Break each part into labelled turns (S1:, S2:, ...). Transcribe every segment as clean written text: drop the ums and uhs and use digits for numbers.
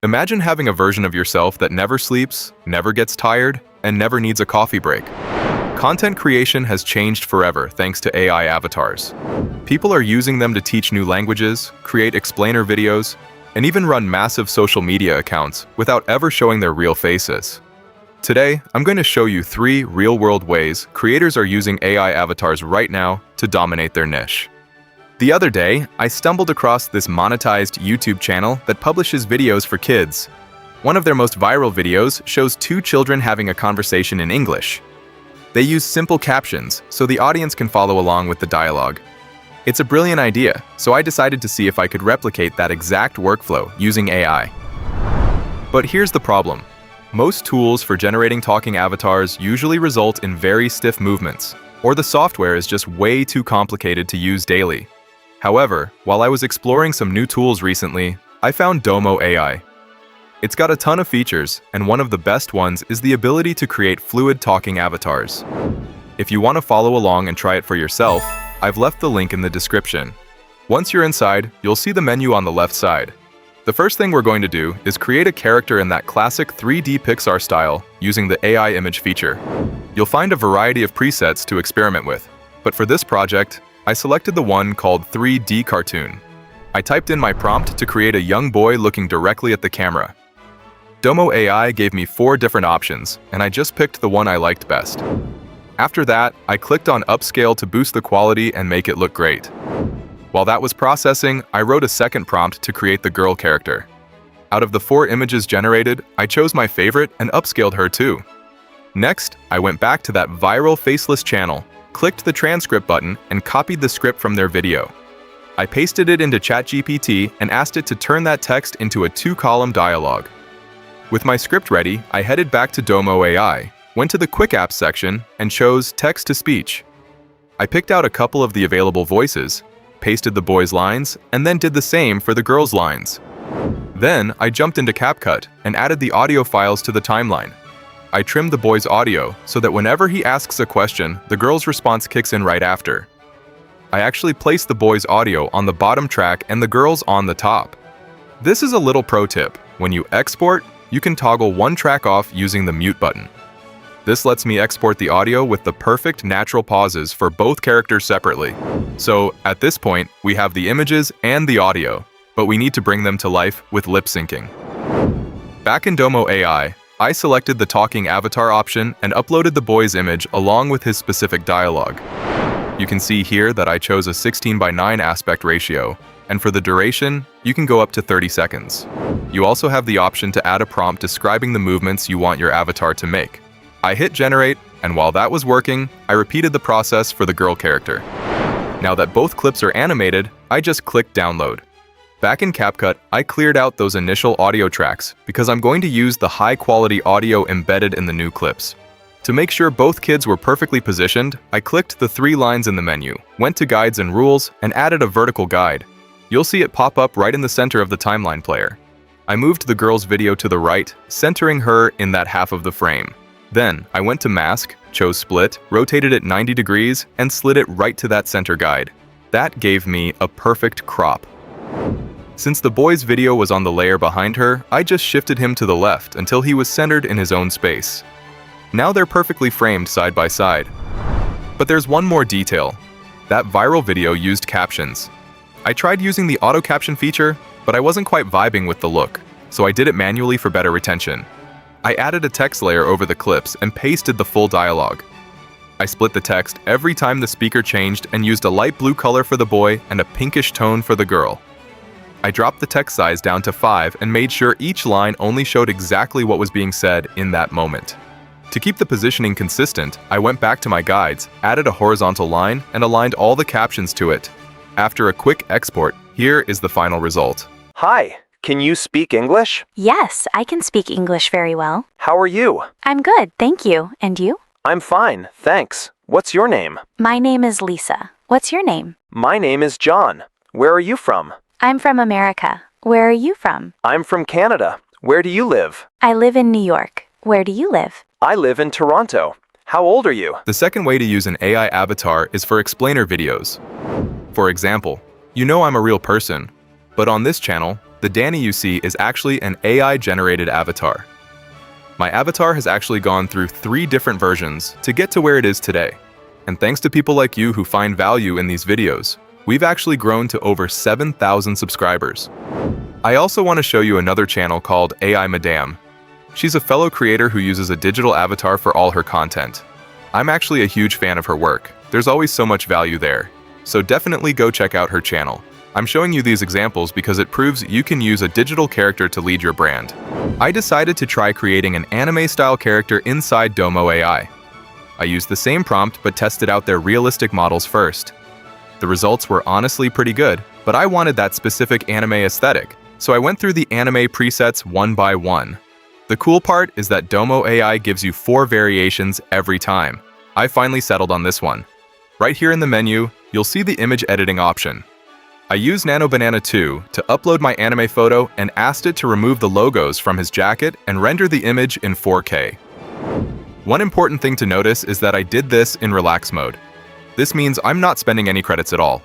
S1: Imagine having a version of yourself that never sleeps, never gets tired, and never needs a coffee break. Content creation has changed forever thanks to AI avatars. People are using them to teach new languages, create explainer videos, and even run massive social media accounts without ever showing their real faces. Today, I'm going to show you 3 real-world ways creators are using AI avatars right now to dominate their niche. The other day, I stumbled across this monetized YouTube channel that publishes videos for kids. One of their most viral videos shows 2 children having a conversation in English. They use simple captions so the audience can follow along with the dialogue. It's a brilliant idea, so I decided to see if I could replicate that exact workflow using AI. But here's the problem. Most tools for generating talking avatars usually result in very stiff movements, or the software is just way too complicated to use daily. However, while I was exploring some new tools recently, I found DomoAI. It's got a ton of features, and one of the best ones is the ability to create fluid talking avatars. If you want to follow along and try it for yourself, I've left the link in the description. Once you're inside, you'll see the menu on the left side. The first thing we're going to do is create a character in that classic 3D Pixar style using the AI image feature. You'll find a variety of presets to experiment with, but for this project, I selected the one called 3D Cartoon. I typed in my prompt to create a young boy looking directly at the camera. DomoAI gave me 4 different options, and I just picked the one I liked best. After that, I clicked on upscale to boost the quality and make it look great. While that was processing, I wrote a second prompt to create the girl character. Out of the 4 images generated, I chose my favorite and upscaled her too. Next, I went back to that viral Faceless channel, clicked the transcript button, and copied the script from their video. I pasted it into ChatGPT and asked it to turn that text into a 2-column dialogue. With my script ready, I headed back to DomoAI, went to the Quick Apps section, and chose Text-to-Speech. I picked out a couple of the available voices, pasted the boy's lines, and then did the same for the girl's lines. Then, I jumped into CapCut and added the audio files to the timeline. I trimmed the boy's audio so that whenever he asks a question, the girl's response kicks in right after. I actually placed the boy's audio on the bottom track and the girl's on the top. This is a little pro tip. When you export, you can toggle one track off using the mute button. This lets me export the audio with the perfect natural pauses for both characters separately. So, at this point, we have the images and the audio, but we need to bring them to life with lip syncing. Back in DomoAI, I selected the talking avatar option and uploaded the boy's image along with his specific dialogue. You can see here that I chose a 16:9 aspect ratio, and for the duration, you can go up to 30 seconds. You also have the option to add a prompt describing the movements you want your avatar to make. I hit generate, and while that was working, I repeated the process for the girl character. Now that both clips are animated, I just click download. Back in CapCut, I cleared out those initial audio tracks because I'm going to use the high-quality audio embedded in the new clips. To make sure both kids were perfectly positioned, I clicked the 3 lines in the menu, went to Guides and Rules, and added a vertical guide. You'll see it pop up right in the center of the timeline player. I moved the girl's video to the right, centering her in that half of the frame. Then, I went to Mask, chose Split, rotated it 90 degrees, and slid it right to that center guide. That gave me a perfect crop. Since the boy's video was on the layer behind her, I just shifted him to the left until he was centered in his own space. Now they're perfectly framed side by side. But there's one more detail. That viral video used captions. I tried using the auto caption feature, but I wasn't quite vibing with the look, so I did it manually for better retention. I added a text layer over the clips and pasted the full dialogue. I split the text every time the speaker changed and used a light blue color for the boy and a pinkish tone for the girl. I dropped the text size down to 5 and made sure each line only showed exactly what was being said in that moment. To keep the positioning consistent, I went back to my guides, added a horizontal line, and aligned all the captions to it. After a quick export, here is the final result.
S2: Hi, can you speak English?
S3: Yes, I can speak English very well.
S2: How are you?
S3: I'm good, thank you. And you?
S2: I'm fine, thanks. What's your name?
S3: My name is Lisa. What's your name?
S2: My name is John. Where are you from?
S3: I'm from America. Where are you from?
S2: I'm from Canada. Where do you live?
S3: I live in New York. Where do you live?
S2: I live in Toronto. How old are you?
S1: The second way to use an AI avatar is for explainer videos. For example, you know I'm a real person, but on this channel, The Danny you see is actually an AI-generated avatar. My avatar has actually gone through 3 different versions to get to where it is today. And thanks to people like you who find value in these videos, we've actually grown to over 7,000 subscribers. I also want to show you another channel called AI Madame. She's a fellow creator who uses a digital avatar for all her content. I'm actually a huge fan of her work. There's always so much value there. So definitely go check out her channel. I'm showing you these examples because it proves you can use a digital character to lead your brand. I decided to try creating an anime-style character inside DomoAI. I used the same prompt but tested out their realistic models first. The results were honestly pretty good, but I wanted that specific anime aesthetic, so I went through the anime presets one by one. The cool part is that DomoAI gives you 4 variations every time. I finally settled on this one. Right here in the menu, you'll see the image editing option. I used NanoBanana 2 to upload my anime photo and asked it to remove the logos from his jacket and render the image in 4K. One important thing to notice is that I did this in relax mode. This means I'm not spending any credits at all.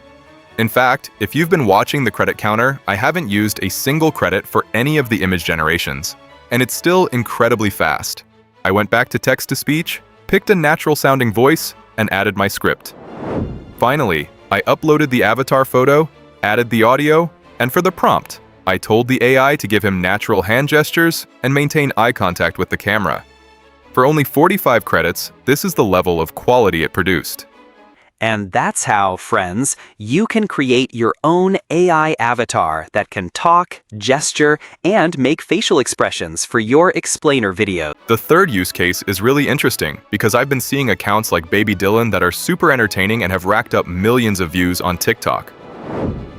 S1: In fact, if you've been watching the credit counter, I haven't used a single credit for any of the image generations, and it's still incredibly fast. I went back to text-to-speech, picked a natural-sounding voice, and added my script. Finally, I uploaded the avatar photo, added the audio, and for the prompt, I told the AI to give him natural hand gestures and maintain eye contact with the camera. For only 45 credits, this is the level of quality it produced.
S4: And that's how, friends, you can create your own AI avatar that can talk, gesture, and make facial expressions for your explainer video.
S1: The third use case is really interesting because I've been seeing accounts like Baby Dylan that are super entertaining and have racked up millions of views on TikTok.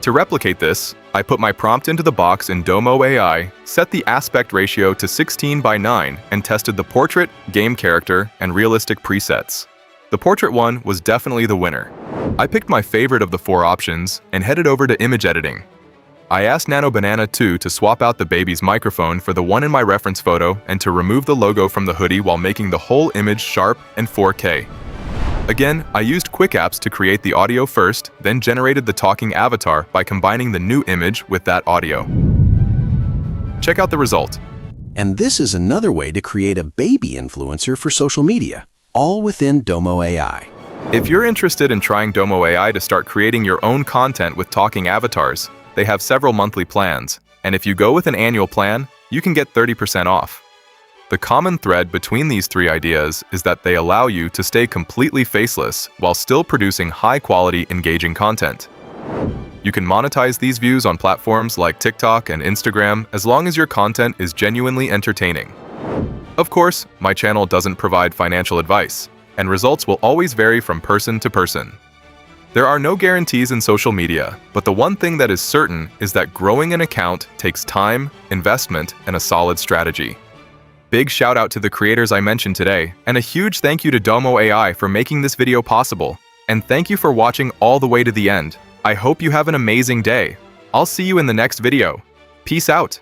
S1: To replicate this, I put my prompt into the box in DomoAI, set the aspect ratio to 16:9, and tested the portrait, game character, and realistic presets. The portrait one was definitely the winner. I picked my favorite of the 4 options and headed over to image editing. I asked NanoBanana 2 to swap out the baby's microphone for the one in my reference photo and to remove the logo from the hoodie while making the whole image sharp and 4K. Again, I used Quick Apps to create the audio first, then generated the talking avatar by combining the new image with that audio. Check out the result.
S5: And this is another way to create a baby influencer for social media, all within DomoAI.
S1: If you're interested in trying DomoAI to start creating your own content with talking avatars, they have several monthly plans, and if you go with an annual plan, you can get 30% off. The common thread between these 3 ideas is that they allow you to stay completely faceless while still producing high-quality, engaging content. You can monetize these views on platforms like TikTok and Instagram as long as your content is genuinely entertaining. Of course, my channel doesn't provide financial advice, and results will always vary from person to person. There are no guarantees in social media, but the one thing that is certain is that growing an account takes time, investment, and a solid strategy. Big shout out to the creators I mentioned today, and a huge thank you to DomoAI for making this video possible. And thank you for watching all the way to the end. I hope you have an amazing day. I'll see you in the next video. Peace out.